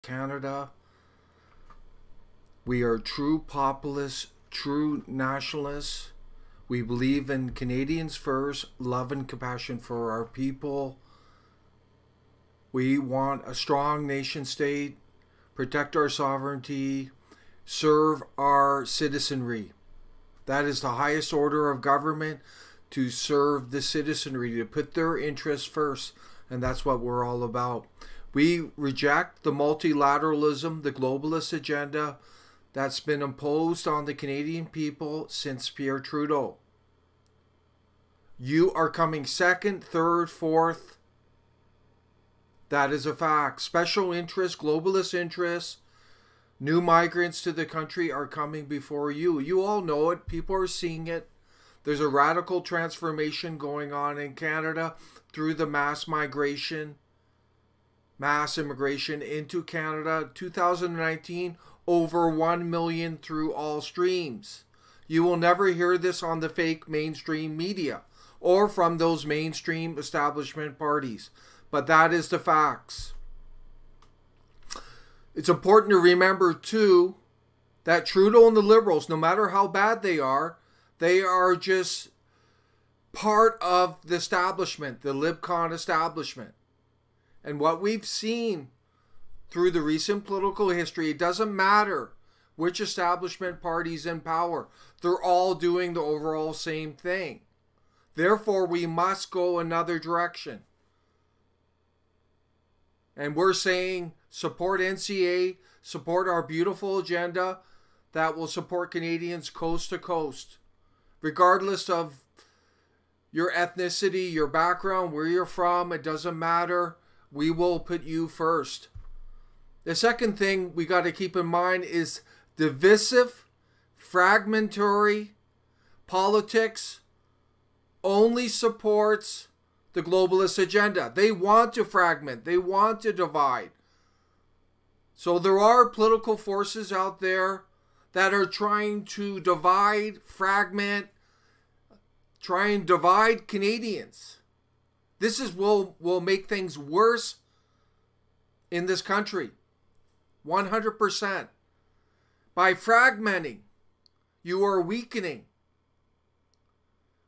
Canada. We are true populists, true nationalists. We believe in Canadians first, love and compassion for our people. We want a strong nation state, protect our sovereignty, serve our citizenry. That is the highest order of government, to serve the citizenry, to put their interests first. And that's what we're all about. We reject the multilateralism, the globalist agenda that's been imposed on the Canadian people since Pierre Trudeau. You are coming second, third, fourth. That is a fact. Special interests, globalist interests, new migrants to the country are coming before you. You all know it. People are seeing it. There's a radical transformation going on in Canada through the mass immigration into Canada. 2019, over 1 million through all streams. You will never hear this on the fake mainstream media or from those mainstream establishment parties. But that is the facts. It's important to remember, too, that Trudeau and the Liberals, no matter how bad they are just part of the establishment, the LibCon establishment. And what we've seen through the recent political history, it doesn't matter which establishment party's in power. They're all doing the overall same thing. Therefore, we must go another direction. And we're saying support NCA, support our beautiful agenda that will support Canadians coast to coast. Regardless of your ethnicity, your background, where you're from, it doesn't matter. We will put you first. The second thing we got to keep in mind is divisive, fragmentary politics only supports the globalist agenda. They want to fragment. They want to divide. So there are political forces out there that are trying to divide, fragment, try and divide Canadians. This will make things worse in this country. 100%. By fragmenting, you are weakening.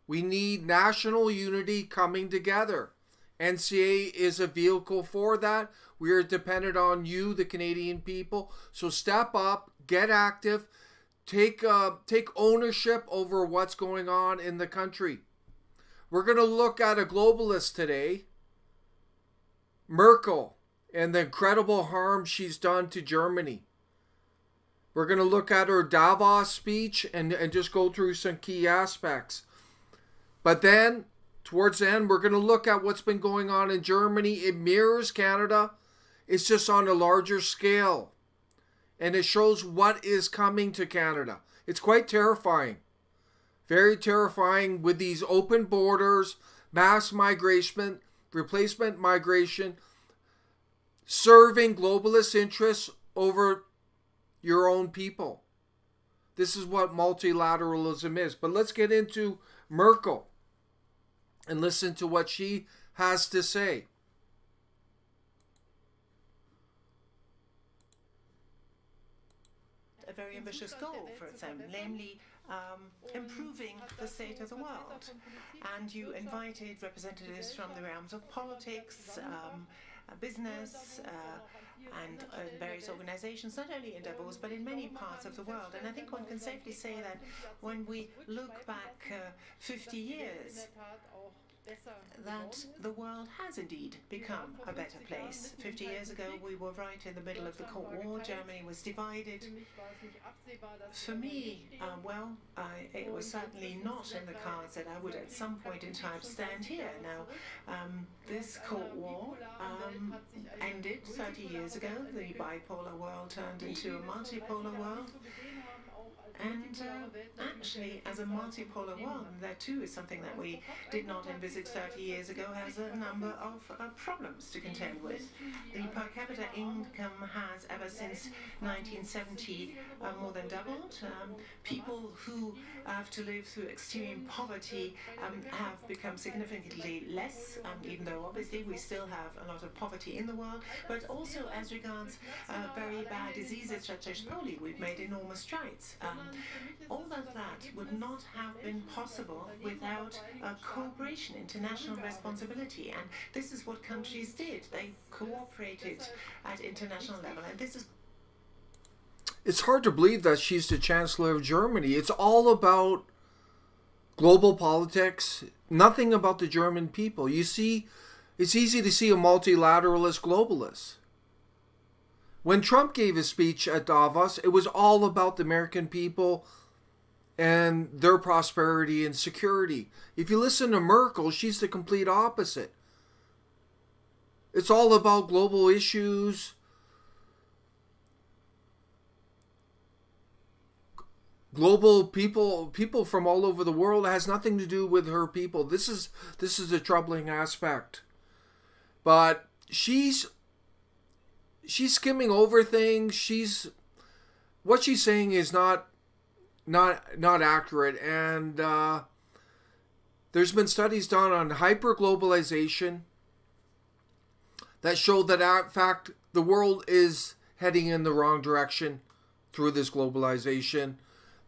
We need national unity coming together. NCA is a vehicle for that. We are dependent on you, the Canadian people. So step up, get active, take ownership over what's going on in the country. We're going to look at a globalist today, Merkel, and the incredible harm she's done to Germany. We're going to look at her Davos speech and just go through some key aspects. But then, towards the end, we're going to look at what's been going on in Germany. It mirrors Canada. It's just on a larger scale. And it shows what is coming to Canada. It's quite terrifying. Very terrifying with these open borders, mass migration, replacement migration, serving globalist interests over your own people. This is what multilateralism is. But let's get into Merkel and listen to what she has to say. A very ambitious goal for its own, namely improving the state of the world. And you invited representatives from the realms of politics, business, and various organizations, not only in Davos, but in many parts of the world. And I think one can safely say that when we look back 50 years, that the world has indeed become a better place. 50 years ago, we were right in the middle of the Cold War. Germany was divided. For me, it was certainly not in the cards that I would at some point in time stand here. Now, this Cold War ended 30 years ago. The bipolar world turned into a multipolar world. And actually, as a multipolar world, that too is something that we did not envisage 30 years ago, has a number of problems to contend with. The per capita income has ever since 1970 more than doubled. People who have to live through extreme poverty have become significantly less, even though obviously we still have a lot of poverty in the world, but also as regards very bad diseases such as polio, we've made enormous strides. All of that would not have been possible without cooperation, international responsibility, and this is what countries did. They cooperated at international level, and this is... It's hard to believe that she's the Chancellor of Germany. It's all about global politics, nothing about the German people. You see, it's easy to see a multilateralist globalist. When Trump gave his speech at Davos, it was all about the American people and their prosperity and security. If you listen to Merkel, she's the complete opposite. It's all about global issues, global people from all over the world. It has nothing to do with her people. This is a troubling aspect. But she's skimming over things. What she's saying is not accurate, and there's been studies done on hyper-globalization that show that in fact the world is heading in the wrong direction through this globalization.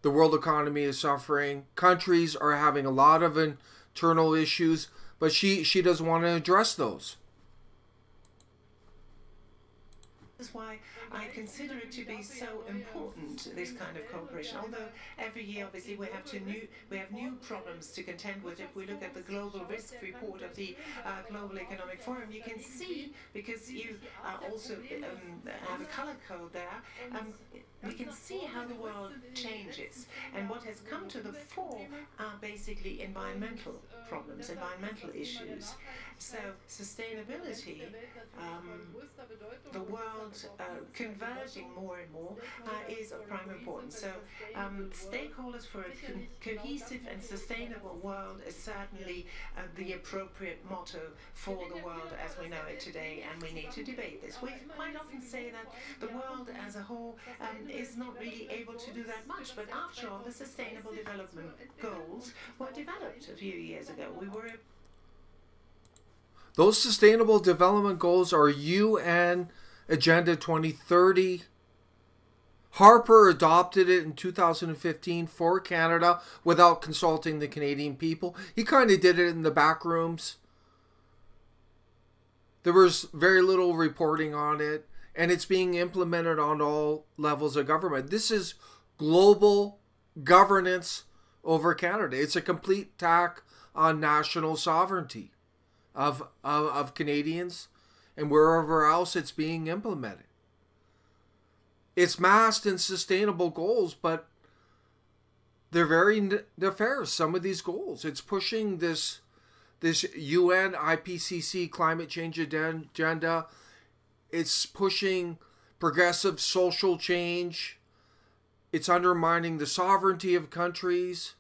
The world economy is suffering. Countries are having a lot of internal issues, but she doesn't want to address those. This is why I consider it to be so important, this kind of cooperation. Although every year, obviously, we have new problems to contend with. If we look at the global risk report of the Global Economic Forum, you can see, because you also have a color code there, we can see how the world changes. And what has come to the fore are basically environmental problems, environmental issues. So sustainability, the world converging more and more, is of prime importance. So stakeholders for a cohesive and sustainable world is certainly the appropriate motto for the world as we know it today, and we need to debate this. We quite often say that the world as a whole is not really able to do that much, but after all, the Sustainable Development Goals were developed a few years ago. Those Sustainable Development Goals are UN Agenda 2030. Harper adopted it in 2015 for Canada without consulting the Canadian people. He kind of did it in the back rooms. There was very little reporting on it, and it's being implemented on all levels of government. This is global governance over Canada. It's a complete attack on national sovereignty of Canadians and wherever else it's being implemented. It's masked in sustainable goals, but they're very nefarious, some of these goals. It's pushing this UN IPCC climate change agenda. It's pushing progressive social change. It's undermining the sovereignty of countries.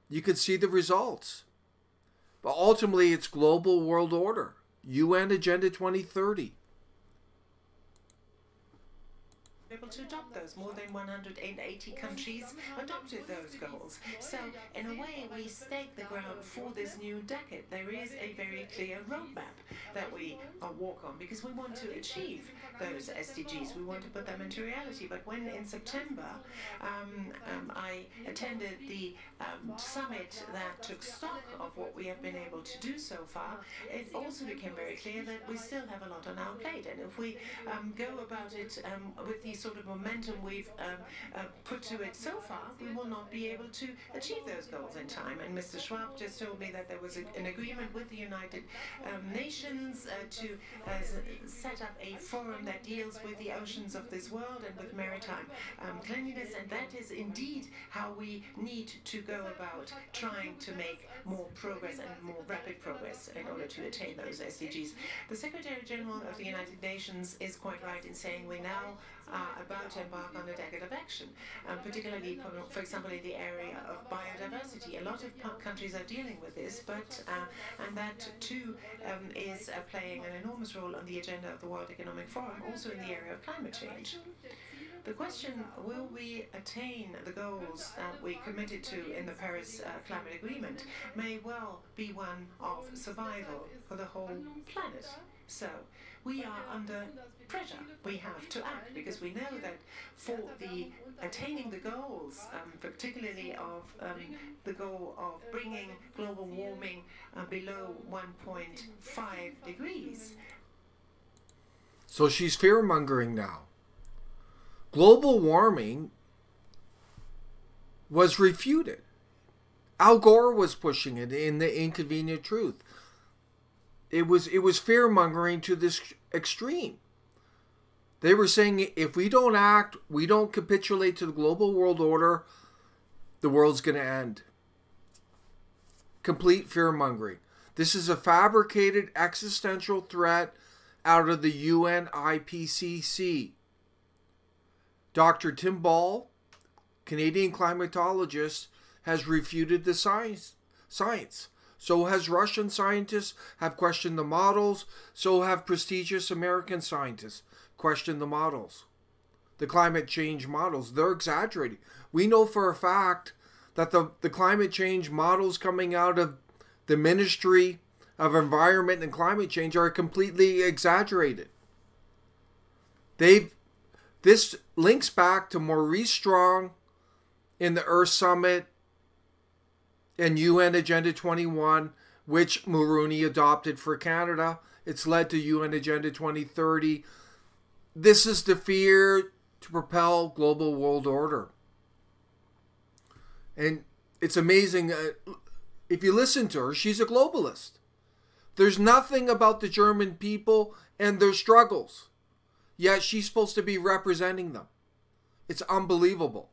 You can see the results. But ultimately, it's global world order. UN Agenda 2030. Able to adopt those. More than 180 countries adopted those goals. So, in a way, we stake the ground for this new decade. There is a very clear roadmap that we walk on, because we want to achieve those SDGs. We want to put them into reality. But when in September I attended the summit that took stock of what we have been able to do so far, it also became very clear that we still have a lot on our plate. And if we go about it with the sort of momentum we've put to it so far, we will not be able to achieve those goals in time. And Mr. Schwab just told me that there was an agreement with the United Nations to set up a forum that deals with the oceans of this world and with maritime cleanliness, and that is indeed how we need to go about trying to make more progress and more rapid progress in order to attain those SDGs. The Secretary General of the United Nations is quite right in saying we now are about to embark on a decade of action, particularly, for example, in the area of biodiversity. A lot of countries are dealing with this, and that too is playing an enormous role on the agenda of the World Economic Forum, also in the area of climate change. The question, will we attain the goals that we committed to in the Paris Climate Agreement, may well be one of survival for the whole planet. So we are under pressure. We have to act, because we know that for the attaining the goals, particularly of the goal of bringing global warming below 1.5 degrees. So she's fear-mongering now. Global warming was refuted. Al Gore was pushing it in The Inconvenient Truth. It was fear-mongering to this extreme. They were saying if we don't act, we don't capitulate to the global world order, the world's going to end. Complete fear-mongering. This is a fabricated existential threat out of the UN IPCC. Dr. Tim Ball, Canadian climatologist, has refuted the science. So has Russian scientists have questioned the models. So have prestigious American scientists questioned the models. The climate change models, they're exaggerating. We know for a fact that the climate change models coming out of the Ministry of Environment and Climate Change are completely exaggerated. This links back to Maurice Strong in the Earth Summit and UN Agenda 21, which Mulroney adopted for Canada. It's led to UN Agenda 2030. This is the fear to propel global world order. And it's amazing. If you listen to her, she's a globalist. There's nothing about the German people and their struggles. Yet she's supposed to be representing them. It's unbelievable.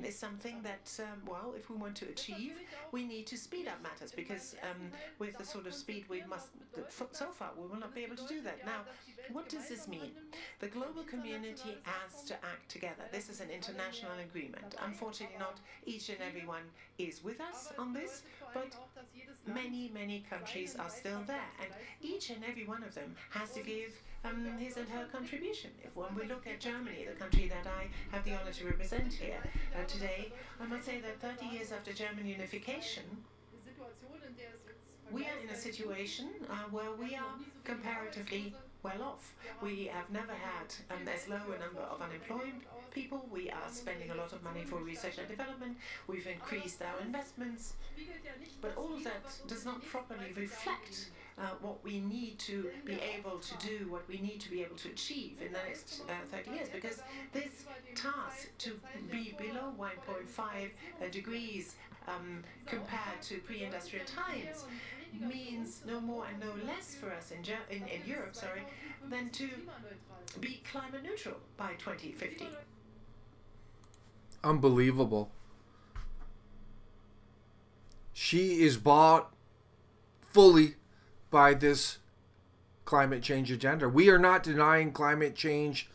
Is something that, well, if we want to achieve, we need to speed up matters, because with the sort of speed we must, so far, we will not be able to do that. Now, what does this mean? The global community has to act together. This is an international agreement. Unfortunately, not each and everyone is with us on this, but many, many countries are still there, and each and every one of them has to give his and her contribution. When we look at Germany, the country that I have the honor to represent here today, I must say that 30 years after German unification, we are in a situation where we are comparatively well off. We have never had as low a number of unemployed people. We are spending a lot of money for research and development. We've increased our investments. But all of that does not properly reflect what we need to be able to do, what we need to be able to achieve in the next 30 years. Because this task to be below 1.5 degrees compared to pre-industrial times means no more and no less for us in Europe, than to be climate neutral by 2050. Unbelievable. She is bought fully by this climate change agenda. We are not denying climate change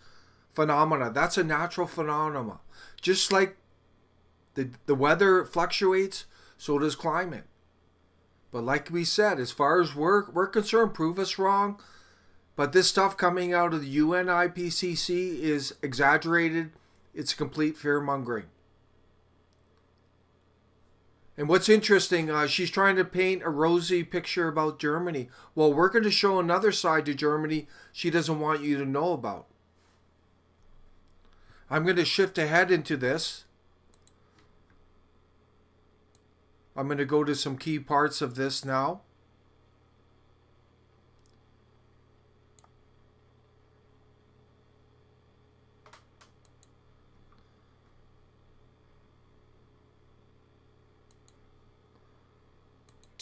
phenomena. That's a natural phenomenon. Just like the weather fluctuates, so does climate. But like we said, as far as we're concerned, prove us wrong. But this stuff coming out of the UN IPCC is exaggerated. It's complete fear-mongering. And what's interesting, she's trying to paint a rosy picture about Germany. Well, we're going to show another side to Germany she doesn't want you to know about. I'm going to shift ahead into this. I'm going to go to some key parts of this now.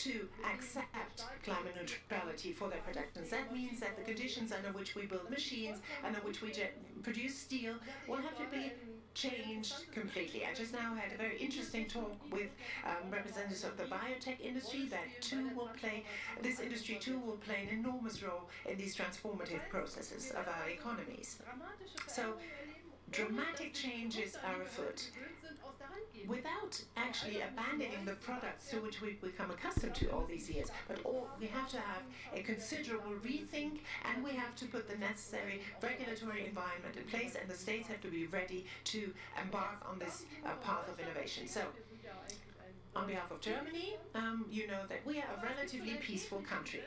to accept climate neutrality for their productions. That means that the conditions under which we build machines, under which we produce steel, will have to be changed completely. I just now had a very interesting talk with representatives of the biotech industry. This industry too will play an enormous role in these transformative processes of our economies. So dramatic changes are afoot without actually abandoning the products to which we've become accustomed to all these years. But we have to have a considerable rethink, and we have to put the necessary regulatory environment in place, and the states have to be ready to embark on this path of innovation. So, on behalf of Germany, you know that we are a relatively peaceful country,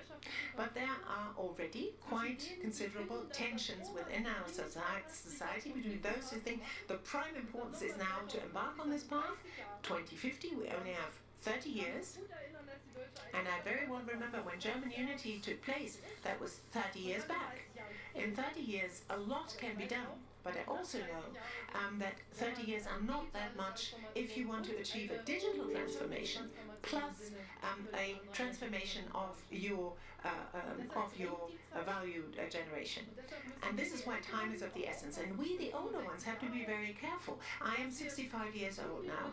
but there are already quite considerable tensions within our society between those who think the prime importance is now to embark on this path. 2050, we only have 30 years. And I very well remember when German unity took place, that was 30 years back. In 30 years, a lot can be done. But I also know that 30 years are not that much if you want to achieve a digital transformation plus a transformation of your value generation. And this is why time is of the essence. And we, the older ones, have to be very careful. I am 65 years old now.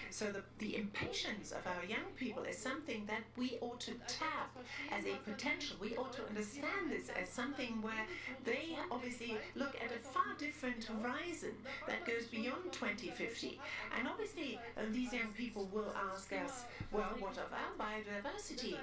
So the impatience of our young people is something that we ought to tap as a potential. We ought to understand this as something where they obviously look at a far different horizon that goes beyond 2050. And obviously, these young people will ask us, well, what of our biodiversity?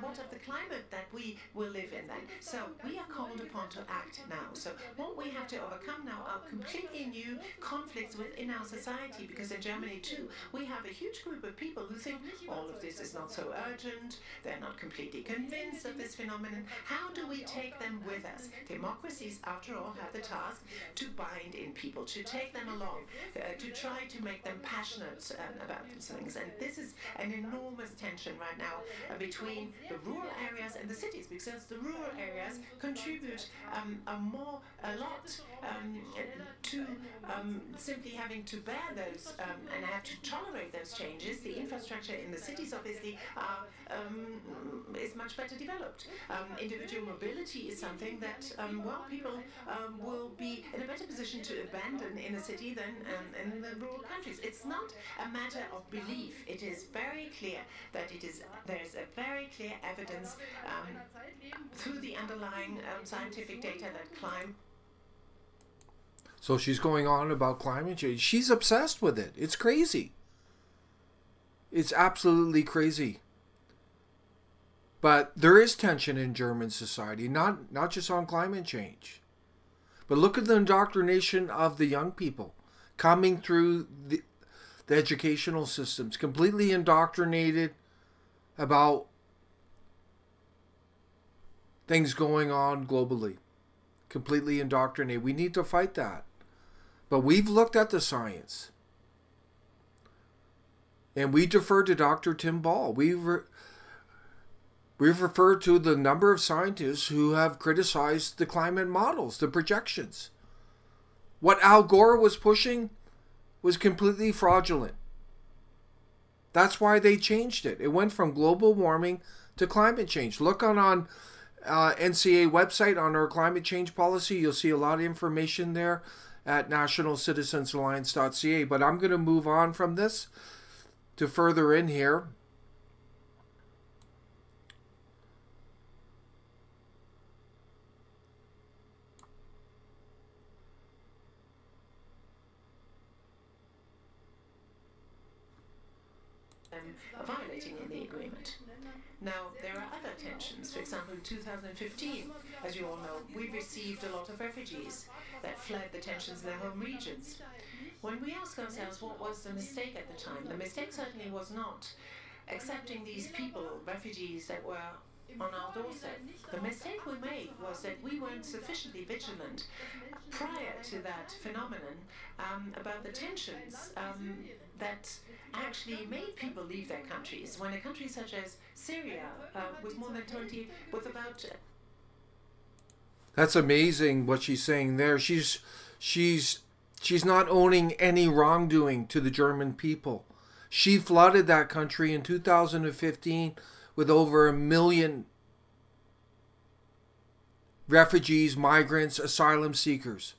What of the climate that we will live in then? So we are called upon to act now. So what we have to overcome now are completely new conflicts within our society, because in Germany too, we have a huge group of people who think all of this is not so urgent, they're not completely convinced of this phenomenon. How do we take them with us? Democracies, after all, have the task to bind in people, to take them along, to try to make them passionate about these things. And this is an enormous tension right now between the rural areas and the cities, because the rural areas contribute a lot to simply having to bear those and have to tolerate those changes. The infrastructure in the cities obviously is much better developed. Individual mobility is something that people will be in a better position to abandon in a city than in the rural countries. It's not a matter of belief. It is very clear that there's a very clear evidence through the underlying scientific data that climate. So she's going on about climate change. She's obsessed with it. It's crazy. It's absolutely crazy. But there is tension in German society, not just on climate change. But look at the indoctrination of the young people coming through the educational systems, completely indoctrinated about things going on globally. Completely indoctrinated. We need to fight that. But we've looked at the science. And we defer to Dr. Tim Ball. We've referred to the number of scientists who have criticized the climate models, the projections. What Al Gore was pushing was completely fraudulent. That's why they changed it. It went from global warming to climate change. Look on NCA website on our climate change policy. You'll see a lot of information there at nationalcitizensalliance.ca. But I'm going to move on from this to further in here. Violating in the agreement. Now, there are other tensions. For example, in 2015, as you all know, we received a lot of refugees that fled the tensions in their home regions. When we ask ourselves what was the mistake at the time, the mistake certainly was not accepting these people, refugees that were on our doorstep. The mistake we made was that we weren't sufficiently vigilant prior to that phenomenon about the tensions that actually made people leave their countries. When a country such as Syria was more than 20, with about... That's amazing what she's saying there. She's not owning any wrongdoing to the German people. She flooded that country in 2015 with over 1 million refugees, migrants, asylum seekers.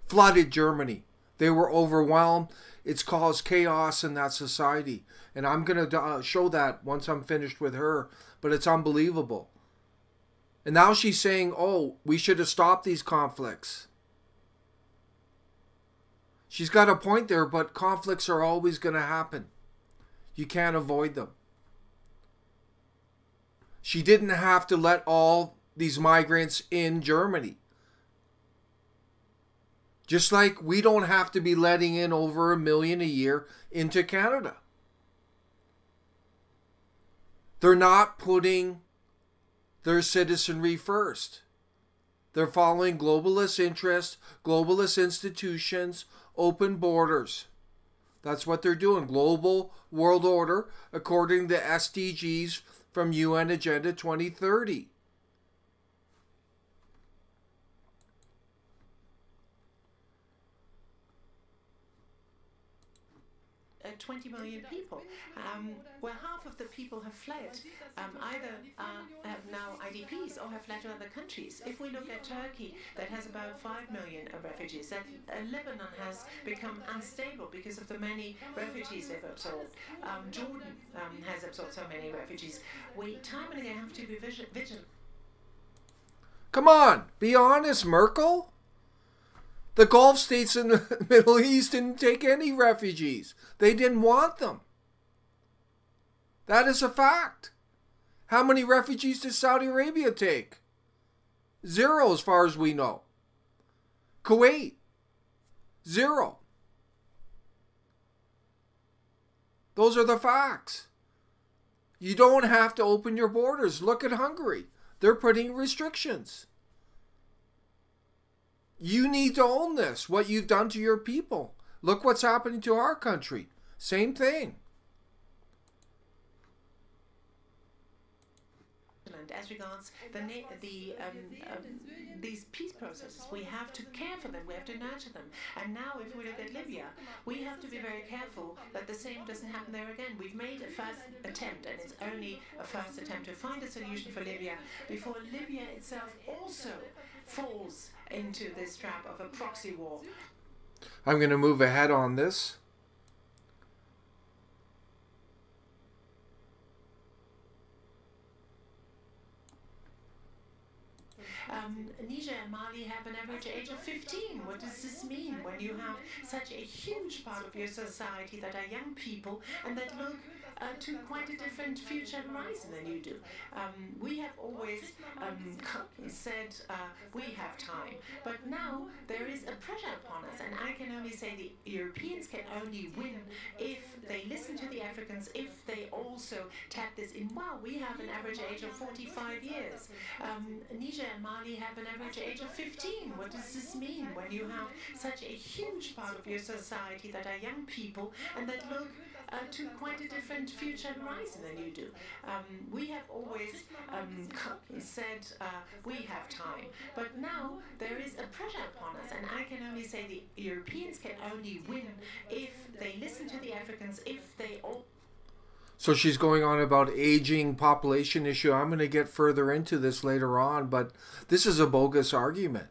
Flooded Germany. They were overwhelmed. It's caused chaos in that society. And I'm going to show that once I'm finished with her. But it's unbelievable. And now she's saying, oh, we should have stopped these conflicts. She's got a point there, but conflicts are always going to happen. You can't avoid them. She didn't have to let all these migrants in Germany. Just like we don't have to be letting in over 1 million a year into Canada. They're not putting their citizenry first. They're following globalist interests, globalist institutions, open borders. That's what they're doing. Global world order according to SDGs from UN Agenda 2030. 20 million people, where half of the people have fled, either have now IDPs or have fled to other countries. If we look at Turkey, that has about 5 million refugees, that Lebanon has become unstable because of the many refugees they've absorbed. Jordan has absorbed so many refugees. We time and again have to be vigilant. Come on, be honest, Merkel. The Gulf states in the Middle East didn't take any refugees. They didn't want them. That is a fact. How many refugees did Saudi Arabia take? 0 as far as we know. Kuwait, 0. Those are the facts. You don't have to open your borders. Look at Hungary. They're putting restrictions. You need to own this, what you've done to your people. Look what's happening to our country. Same thing. As regards these peace processes, we have to care for them, we have to nurture them. And now if we look at Libya, we have to be very careful that the same doesn't happen there again. We've made a first attempt, and it's only a first attempt to find a solution for Libya before Libya itself also falls into this trap of a proxy war. I'm going to move ahead on this. Niger and Mali have an average age of 15. What does this mean when you have such a huge part of your society that are young people and that look to quite a different future horizon than you do? We have always said we have time, but now there is a pressure upon us, and I can only say the Europeans can only win if they listen to the Africans, if they also tap this in. Well, we have an average age of 45 years. Niger and Mali have an average age of 15. What does this mean when you have such a huge part of your society that are young people and that look to quite a different future horizon than you do? We have always said we have time, but now there is a pressure upon us, and I can only say the Europeans can only win if they listen to the Africans, if they all... So she's going on about aging population issue. I'm going to get further into this later on, but this is a bogus argument.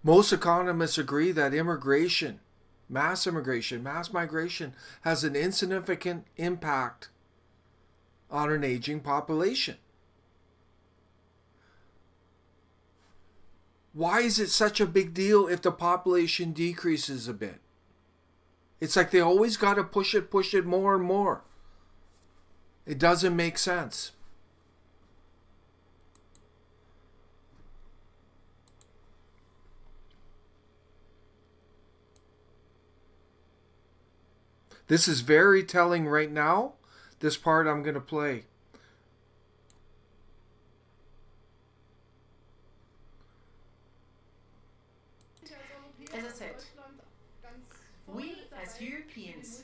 Most economists agree that immigration, mass migration, has an insignificant impact on an aging population. Why is it such a big deal if the population decreases a bit? It's like they always got to push it more and more. It doesn't make sense. This is very telling right now. This part I'm going to play. As I said, we as Europeans,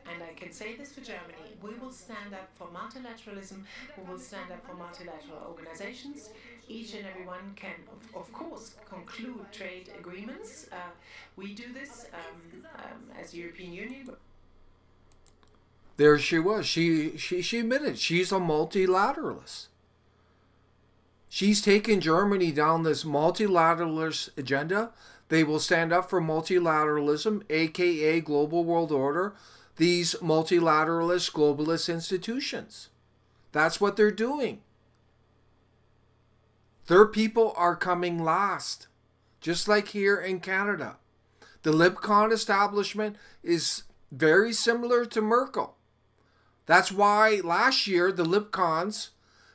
and I can say this for Germany. We will stand up for multilateralism. We will stand up for multilateral organizations. Each and every one can, of course, conclude trade agreements. We do this as European Union. There she was. She admitted she's a multilateralist. She's taken Germany down this multilateralist agenda. They will stand up for multilateralism, aka global world order, these multilateralist globalist institutions. That's what they're doing. Their people are coming last, just like here in Canada. The LibCon establishment is very similar to Merkel. That's why last year the LibCons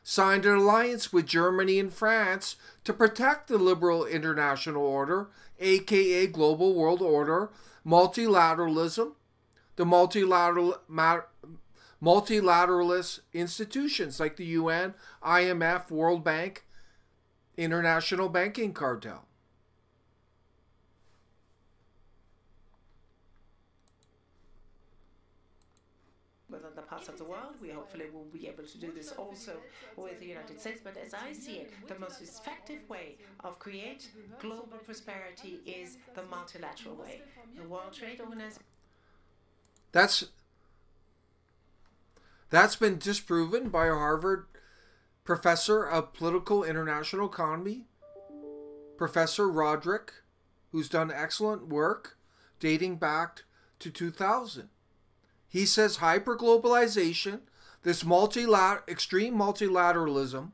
signed an alliance with Germany and France to protect the liberal international order, aka global world order, multilateralism, the multilateralist institutions like the UN, IMF, World Bank, International Banking Cartel. With other parts of the world, we hopefully will be able to do this also with the United States. But as I see it, the most effective way of create global prosperity is the multilateral way. The World Trade Organization. That's been disproven by a Harvard professor of political international economy, Professor Roderick, who's done excellent work dating back to 2000. He says hyper-globalization, this extreme multilateralism,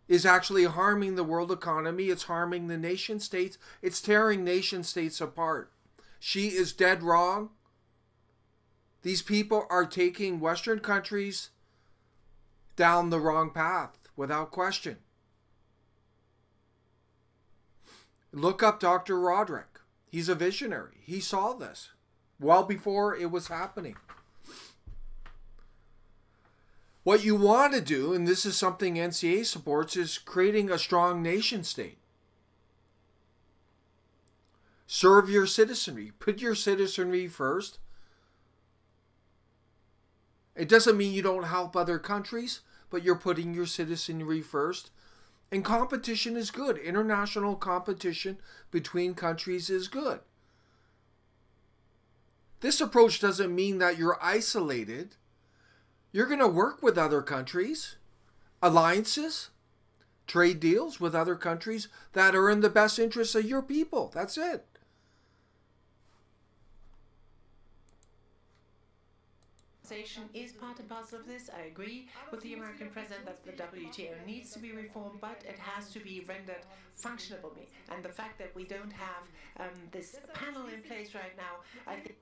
is actually harming the world economy. It's harming the nation states. It's tearing nation states apart. She is dead wrong. These people are taking Western countries down the wrong path, without question. Look up Dr. Roderick. He's a visionary. He saw this well before it was happening. What you want to do, and this is something NCA supports, is creating a strong nation state. Serve your citizenry. Put your citizenry first. It doesn't mean you don't help other countries, but you're putting your citizenry first. And competition is good. International competition between countries is good. This approach doesn't mean that you're isolated. You're going to work with other countries, alliances, trade deals with other countries that are in the best interests of your people. That's it. Is part and parcel of this. I agree with the American president that the WTO needs to be reformed, but it has to be rendered functionable. And the fact that we don't have this panel in place right now, I think.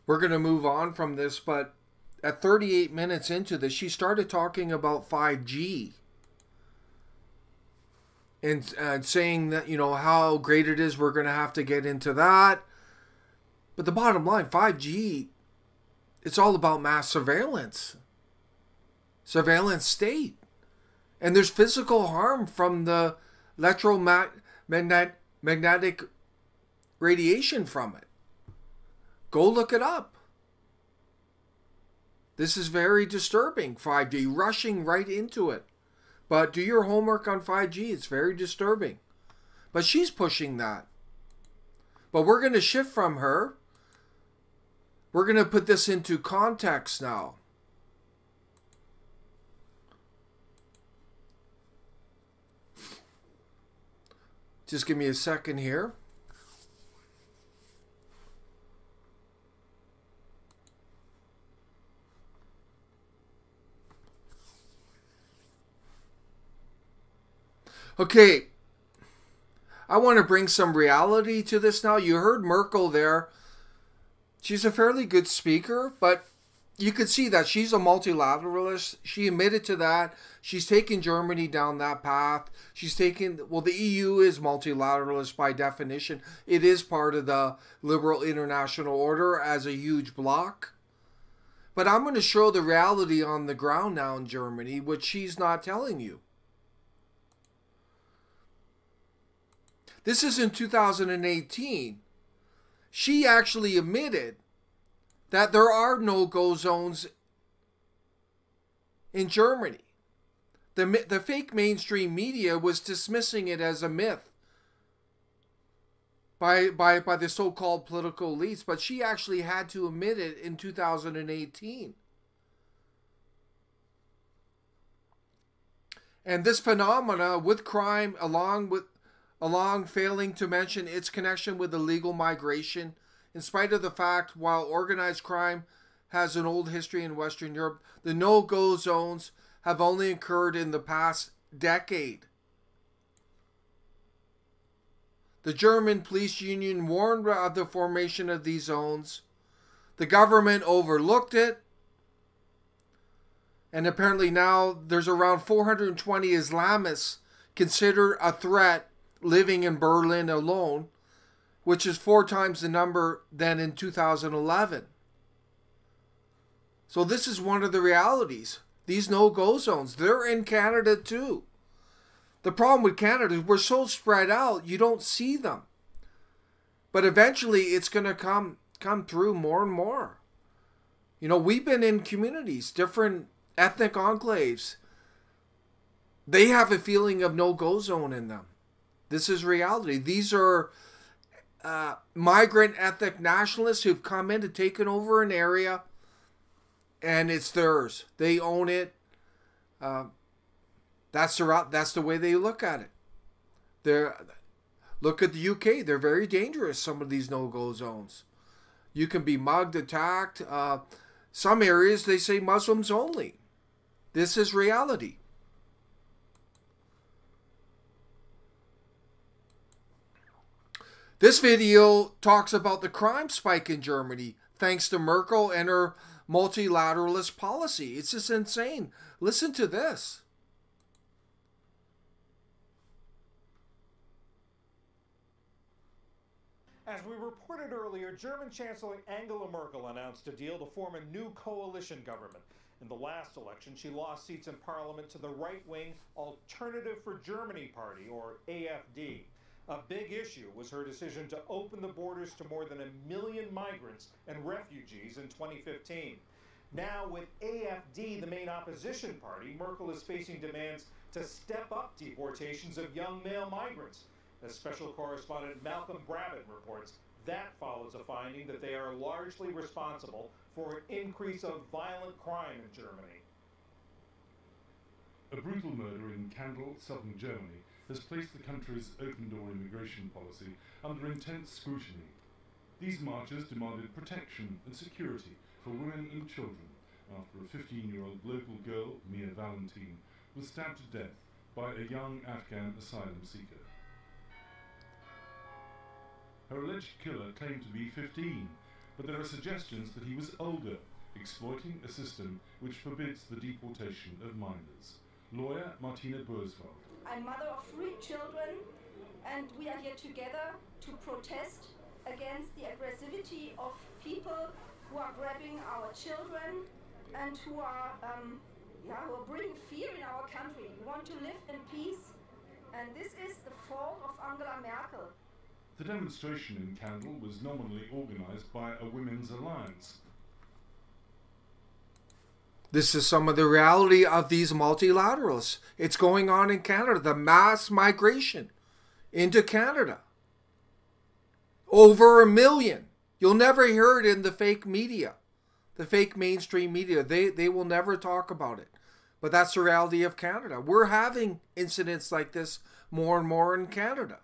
We're going to move on from this, but at 38 minutes into this, she started talking about 5G and saying that, you know, how great it is. We're going to have to get into that. But the bottom line, 5G, it's all about mass surveillance state. And there's physical harm from the electromagnetic radiation from it. Go look it up. This is very disturbing, 5G, rushing right into it. But do your homework on 5G. It's very disturbing. But she's pushing that. But we're going to shift from her. We're going to put this into context now. Just give me a second here. Okay, I want to bring some reality to this now. You heard Merkel there. She's a fairly good speaker, but you could see that she's a multilateralist. She admitted to that. She's taken Germany down that path. She's taken, well, the EU is multilateralist by definition. It is part of the liberal international order as a huge bloc. But I'm going to show the reality on the ground now in Germany, which she's not telling you. This is in 2018. She actually admitted that there are no-go zones in Germany. The fake mainstream media was dismissing it as a myth by the so-called political elites, but she actually had to admit it in 2018. And this phenomena with crime, along failing to mention its connection with illegal migration, in spite of the fact while organized crime has an old history in Western Europe, the no-go zones have only occurred in the past decade. The German police union warned of the formation of these zones. The government overlooked it. And apparently now there's around 420 Islamists considered a threat living in Berlin alone, which is 4 times the number than in 2011. So this is one of the realities. These no-go zones, they're in Canada too. The problem with Canada is we're so spread out, you don't see them. But eventually it's going to come through more and more. You know, we've been in communities, different ethnic enclaves. They have a feeling of no-go zone in them. This is reality. These are migrant ethnic nationalists who've come in to taken over an area, and it's theirs. They own it. That's the way they look at it. Look at the UK. They're very dangerous, some of these no-go zones. You can be mugged, attacked. Some areas, they say Muslims only. This is reality. This video talks about the crime spike in Germany thanks to Merkel and her multilateralist policy. It's just insane. Listen to this. As we reported earlier, German Chancellor Angela Merkel announced a deal to form a new coalition government. In the last election, she lost seats in parliament to the right-wing Alternative for Germany Party, or AfD. A big issue was her decision to open the borders to more than 1 million migrants and refugees in 2015. Now, with AfD, the main opposition party, Merkel is facing demands to step up deportations of young male migrants. As special correspondent Malcolm Brabant reports, that follows a finding that they are largely responsible for an increase of violent crime in Germany. A brutal murder in Kandel, southern Germany, has placed the country's open-door immigration policy under intense scrutiny. These marchers demanded protection and security for women and children after a 15-year-old local girl, Mia Valentine, was stabbed to death by a young Afghan asylum seeker. Her alleged killer claimed to be 15, but there are suggestions that he was older, exploiting a system which forbids the deportation of minors. Lawyer Martina Burswald. I'm mother of 3 children, and we are here together to protest against the aggressivity of people who are grabbing our children and who are bringing fear in our country. We want to live in peace, and this is the fault of Angela Merkel. The demonstration in Kandel was nominally organised by a women's alliance. This is some of the reality of these multilateralists. It's going on in Canada, the mass migration into Canada. Over 1 million. You'll never hear it in the fake media, the fake mainstream media. They will never talk about it. But that's the reality of Canada. We're having incidents like this more and more in Canada.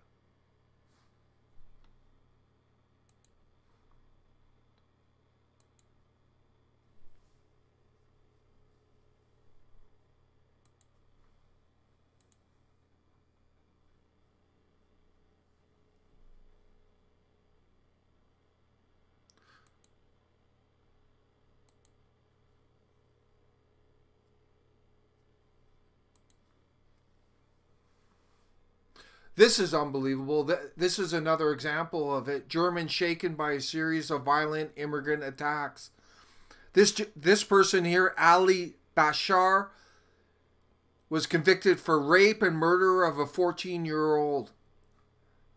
This is unbelievable. This is another example of it. Germans shaken by a series of violent immigrant attacks. This person here, Ali Bashar, was convicted for rape and murder of a 14-year-old.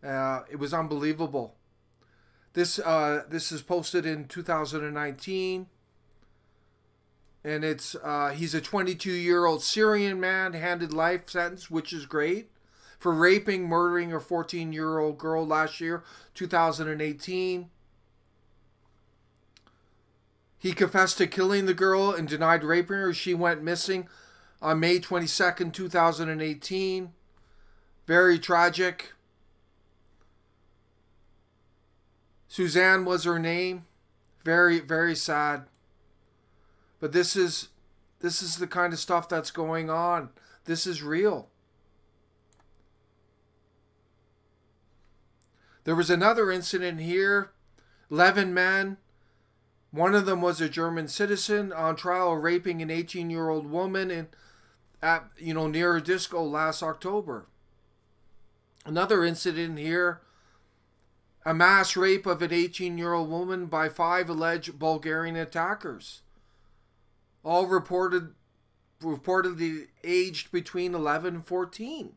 It was unbelievable. This is posted in 2019. And it's he's a 22-year-old Syrian man handed life sentence, which is great, for raping, murdering a 14-year-old girl last year, 2018. He confessed to killing the girl and denied raping her. She went missing on May 22nd, 2018. Very tragic. Suzanne was her name. Very, very sad. But this is the kind of stuff that's going on. This is real. There was another incident here. 11 men. One of them was a German citizen on trial raping an 18-year-old woman near a disco last October. Another incident here. A mass rape of an 18-year-old woman by 5 alleged Bulgarian attackers. All reportedly aged between 11 and 14.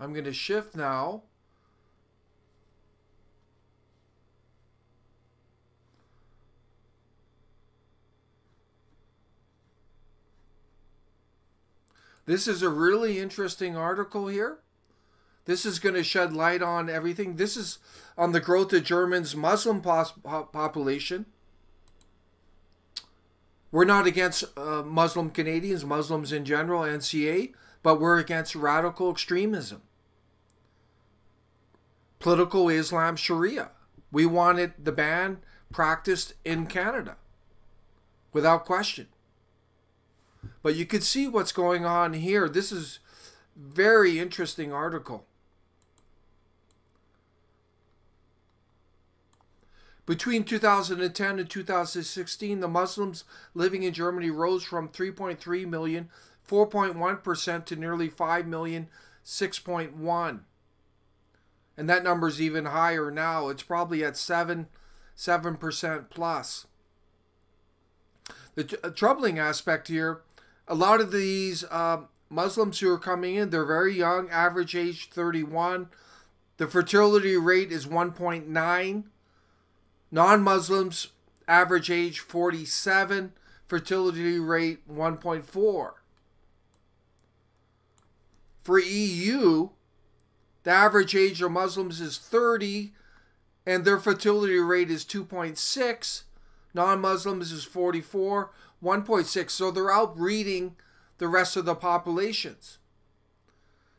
I'm going to shift now. This is a really interesting article here. This is going to shed light on everything. This is on the growth of Germany's Muslim population. We're not against Muslim Canadians, Muslims in general, NCA, but we're against radical extremism. Political Islam Sharia. We wanted the ban practiced in Canada, without question. But you can see what's going on here. This is a very interesting article. Between 2010 and 2016, the Muslims living in Germany rose from 3.3 million, 4.1%, to nearly 5 million, 6.1%. And that number's even higher now. It's probably at 7% plus. The troubling aspect here, a lot of these Muslims who are coming in, they're very young, average age 31. The fertility rate is 1.9. Non-Muslims, average age 47. Fertility rate 1.4. For EU, the average age of Muslims is 30, and their fertility rate is 2.6. Non-Muslims is 44, 1.6. So they're outbreeding the rest of the populations.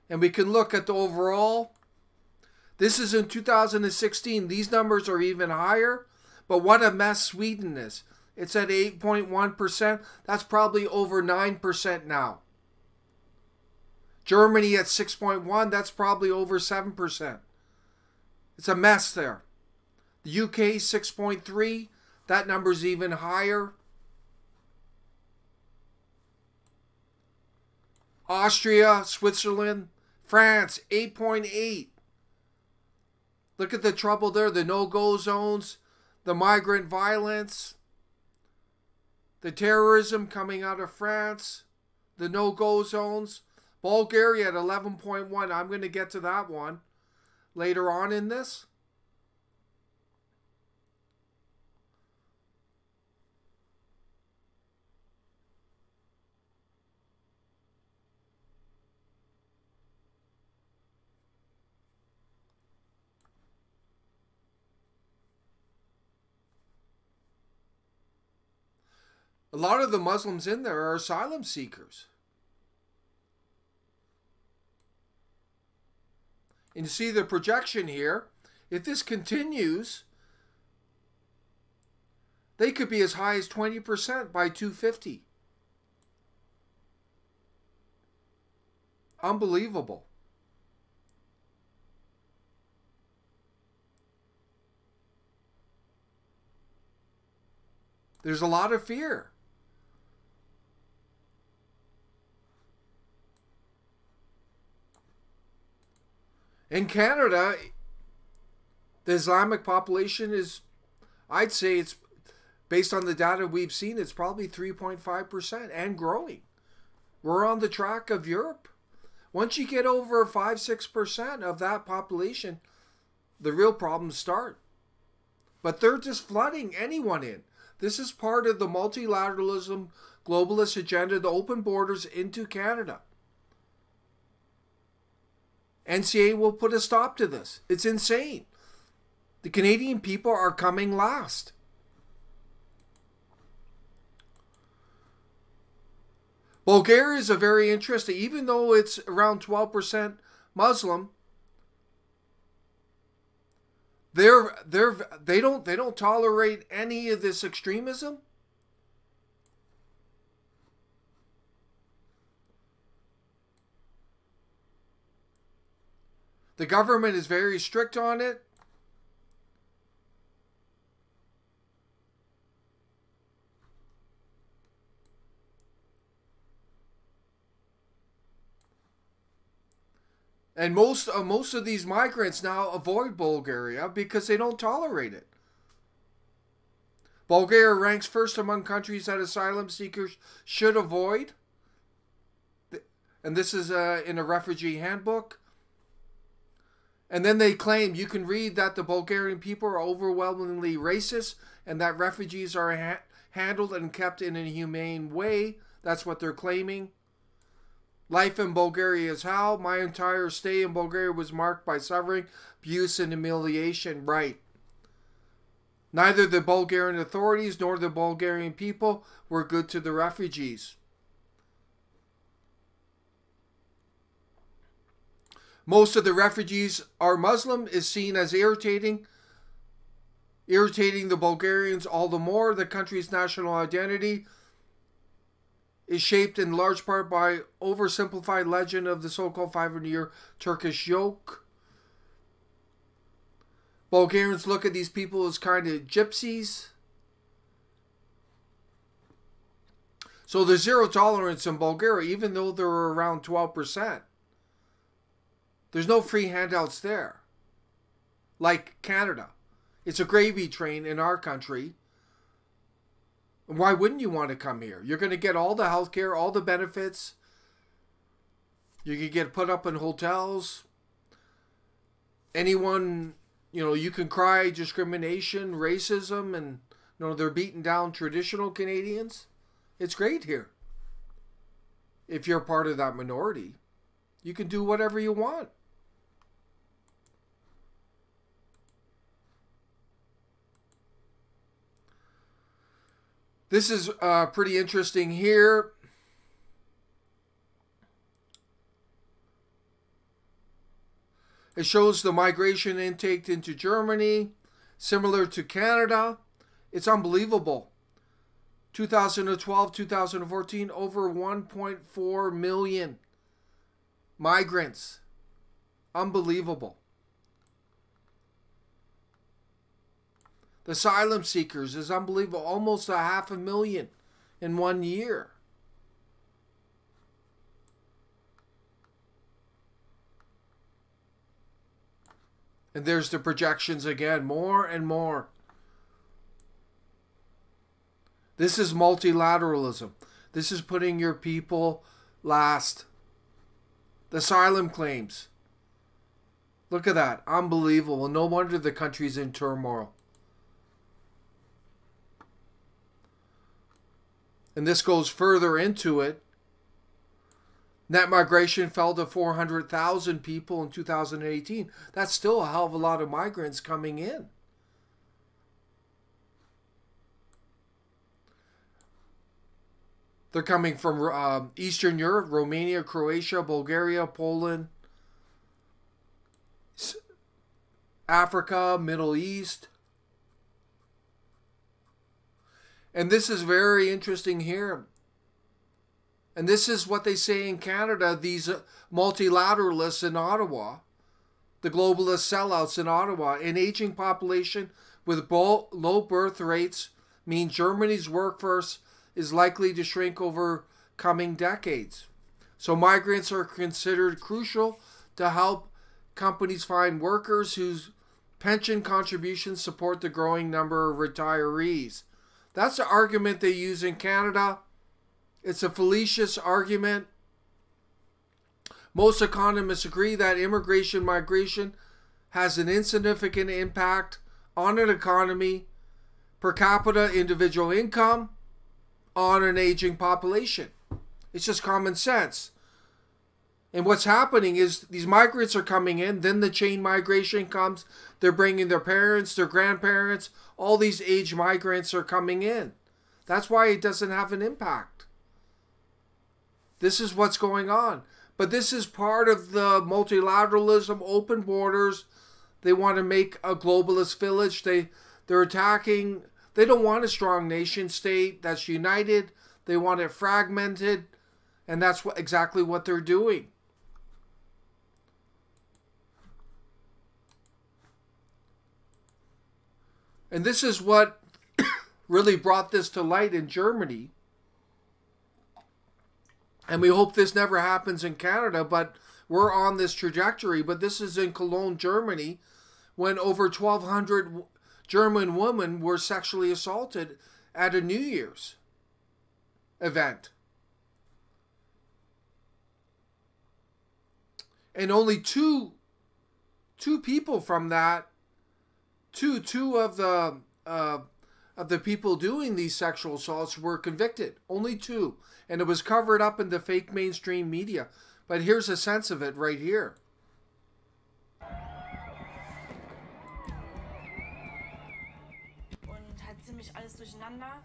And we can look at the overall. This is in 2016. These numbers are even higher. But what a mess Sweden is. It's at 8.1%. That's probably over 9% now. Germany at 6.1%, that's probably over 7%. It's a mess there. The UK 6.3%, that number's even higher. Austria, Switzerland, France 8.8%. Look at the trouble there, the no-go zones, the migrant violence, the terrorism coming out of France, the no-go zones. Bulgaria at 11.1%. I'm going to get to that one later on in this. A lot of the Muslims in there are asylum seekers. And you see the projection here. If this continues, they could be as high as 20% by 2050. Unbelievable. There's a lot of fear. In Canada, the Islamic population is, I'd say it's, based on the data we've seen, it's probably 3.5% and growing. We're on the track of Europe. Once you get over 5-6% of that population, the real problems start. But they're just flooding anyone in. This is part of the multilateralism, globalist agenda, the open borders into Canada. NCA will put a stop to this. It's insane. The Canadian people are coming last. Bulgaria is a very interesting, even though it's around 12% Muslim, they don't tolerate any of this extremism. The government is very strict on it. And most of these migrants now avoid Bulgaria because they don't tolerate it. Bulgaria ranks first among countries that asylum seekers should avoid. And this is in a refugee handbook. And then they claim, you can read that the Bulgarian people are overwhelmingly racist and that refugees are handled and kept in a humane way. That's what they're claiming. Life in Bulgaria is hell. My entire stay in Bulgaria was marked by suffering, abuse, and humiliation. Right. Neither the Bulgarian authorities nor the Bulgarian people were good to the refugees. Most of the refugees are Muslim is seen as irritating the Bulgarians all the more. The country's national identity is shaped in large part by oversimplified legend of the so-called 500-year Turkish yoke. Bulgarians look at these people as kind of gypsies. So there's zero tolerance in Bulgaria, even though they're around 12%. There's no free handouts there. Like Canada. It's a gravy train in our country. Why wouldn't you want to come here? You're going to get all the healthcare, all the benefits. You can get put up in hotels. Anyone, you can cry discrimination, racism, and they're beating down traditional Canadians. It's great here. If you're part of that minority, you can do whatever you want. This is pretty interesting here. It shows the migration intake into Germany, similar to Canada. It's unbelievable. 2012, 2014, over 1.4 million migrants. Unbelievable. The asylum seekers is unbelievable. Almost 500,000 in 1 year. And there's the projections again. More and more. This is multilateralism. This is putting your people last. The asylum claims. Look at that. Unbelievable. No wonder the country's in turmoil. And this goes further into it. Net migration fell to 400,000 people in 2018. That's still a hell of a lot of migrants coming in. They're coming from Eastern Europe, Romania, Croatia, Bulgaria, Poland, Africa, Middle East. And this is very interesting here. And this is what they say in Canada, these multilateralists in Ottawa, the globalist sellouts in Ottawa. An aging population with low birth rates mean Germany's workforce is likely to shrink over coming decades. So migrants are considered crucial to help companies find workers whose pension contributions support the growing number of retirees. That's the argument they use in Canada. It's a fallacious argument. Most economists agree that migration has an insignificant impact on an economy, per capita individual income, on an aging population. It's just common sense. And what's happening is these migrants are coming in, then the chain migration comes, they're bringing their parents, their grandparents, all these aged migrants are coming in. That's why it doesn't have an impact. This is what's going on. But this is part of the multilateralism, open borders. They want to make a globalist village. They're attacking. They don't want a strong nation state that's united. They want it fragmented. And that's exactly what they're doing. And this is what really brought this to light in Germany. And we hope this never happens in Canada, but we're on this trajectory. But this is in Cologne, Germany, when over 1,200 German women were sexually assaulted at a New Year's event. And only two people from that, two of the people doing these sexual assaults were convicted. Only two. And it was covered up in the fake mainstream media. But here's a sense of it right here. Und halt ziemlich alles durcheinander.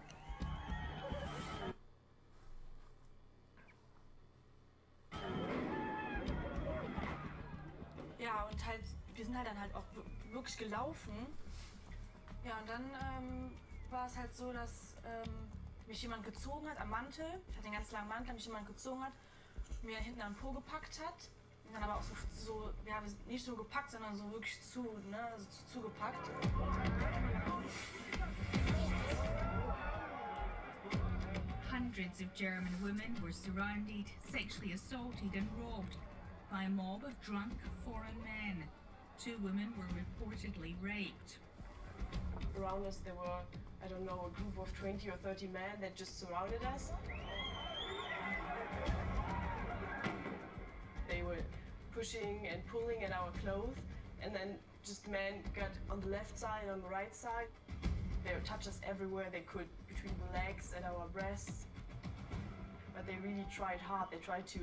Ja, und halt, wir sind halt dann halt auch wirklich gelaufen. Ja, und dann war es halt so, dass mich jemand gezogen hat am Mantel. Ich hatte den ganz langen Mantel, mich jemand gezogen hat, mir hinten am Po gepackt hat. Und dann aber auch so ja, nicht so gepackt, sondern so wirklich zugepackt. Hundreds of German women were surrounded, sexually assaulted and robbed by a mob of drunk foreign men. 2 women were reportedly raped. Around us there were, I don't know, a group of 20 or 30 men that just surrounded us. They were pushing and pulling at our clothes, and then just men got on the left side, on the right side. They touched us everywhere they could, between the legs and our breasts. But they really tried hard. They tried to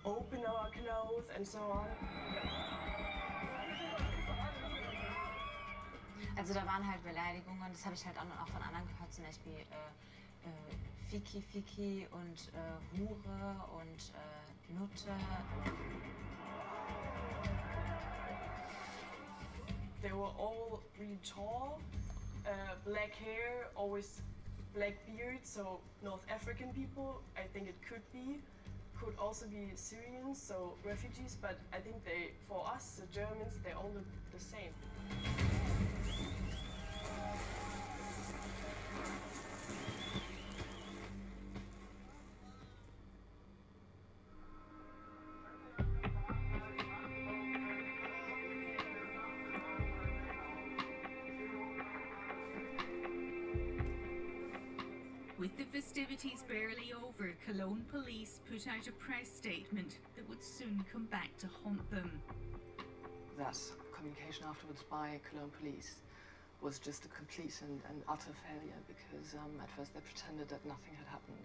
open our clothes and so on. Also da waren halt Beleidigungen, das habe ich halt auch von anderen gehört, zum Beispiel Fiki und Hure und Nutte. They were all really tall, black hair, always black beard, so North African people, I think it could also be Syrians, so refugees, but I think for us, the Germans, they all look the same. With the festivities barely over, Cologne police put out a press statement that would soon come back to haunt them. That communication afterwards by Cologne police was just a complete and utter failure, because at first they pretended that nothing had happened,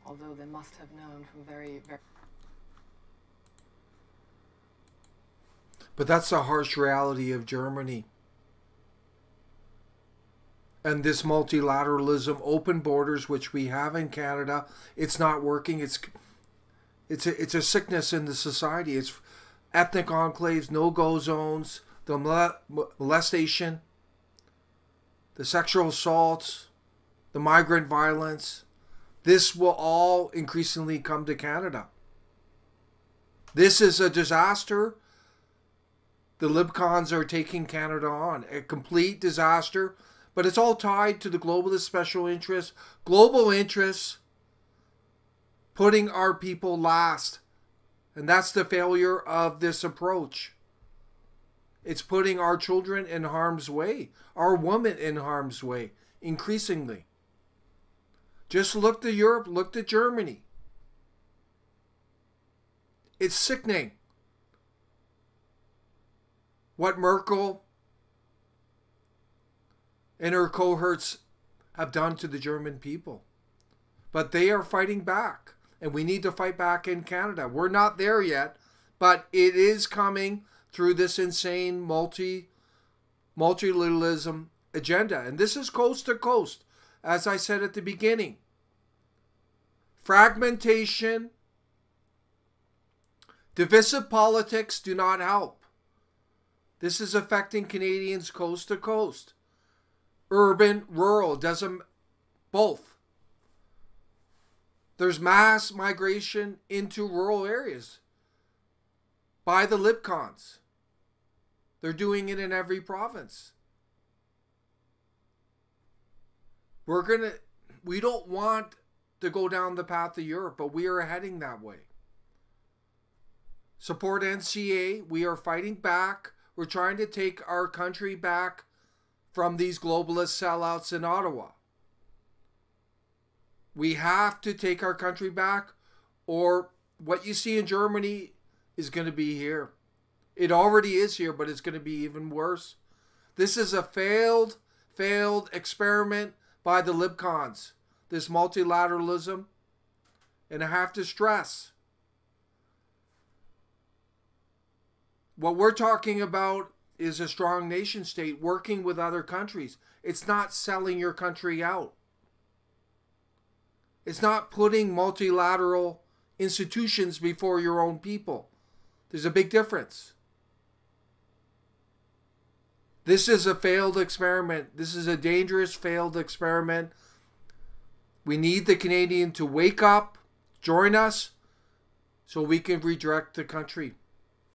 although they must have known from very... But that's the harsh reality of Germany. And this multilateralism, open borders, which we have in Canada, it's not working. It's a sickness in the society. It's ethnic enclaves, NoGo zones, the molestation, the sexual assaults, the migrant violence, this will all increasingly come to Canada. This is a disaster. The LibCons are taking Canada on. A complete disaster. But it's all tied to the globalist special interests. Global interests putting our people last. And that's the failure of this approach. It's putting our children in harm's way. Our women in harm's way. Increasingly. Just look to Europe. Look to Germany. It's sickening what Merkel and her cohorts have done to the German people. But they are fighting back. And we need to fight back in Canada. We're not there yet, but it is coming through this insane multilateralism agenda. And this is coast to coast, as I said at the beginning. Fragmentation, divisive politics do not help. This is affecting Canadians coast to coast. Urban, rural, doesn't, both. There's mass migration into rural areas by the LibCons. They're doing it in every province. We don't want to go down the path of Europe, but we are heading that way. Support NCA. We are fighting back. We're trying to take our country back from these globalist sellouts in Ottawa. We have to take our country back, or what you see in Germany is going to be here. It already is here, but it's going to be even worse. This is a failed experiment by the LibCons, this multilateralism. And I have to stress, what we're talking about is a strong nation state working with other countries. It's not selling your country out. It's not putting multilateral institutions before your own people. There's a big difference. This is a failed experiment. This is a dangerous failed experiment. We need the Canadian to wake up, join us, so we can redirect the country.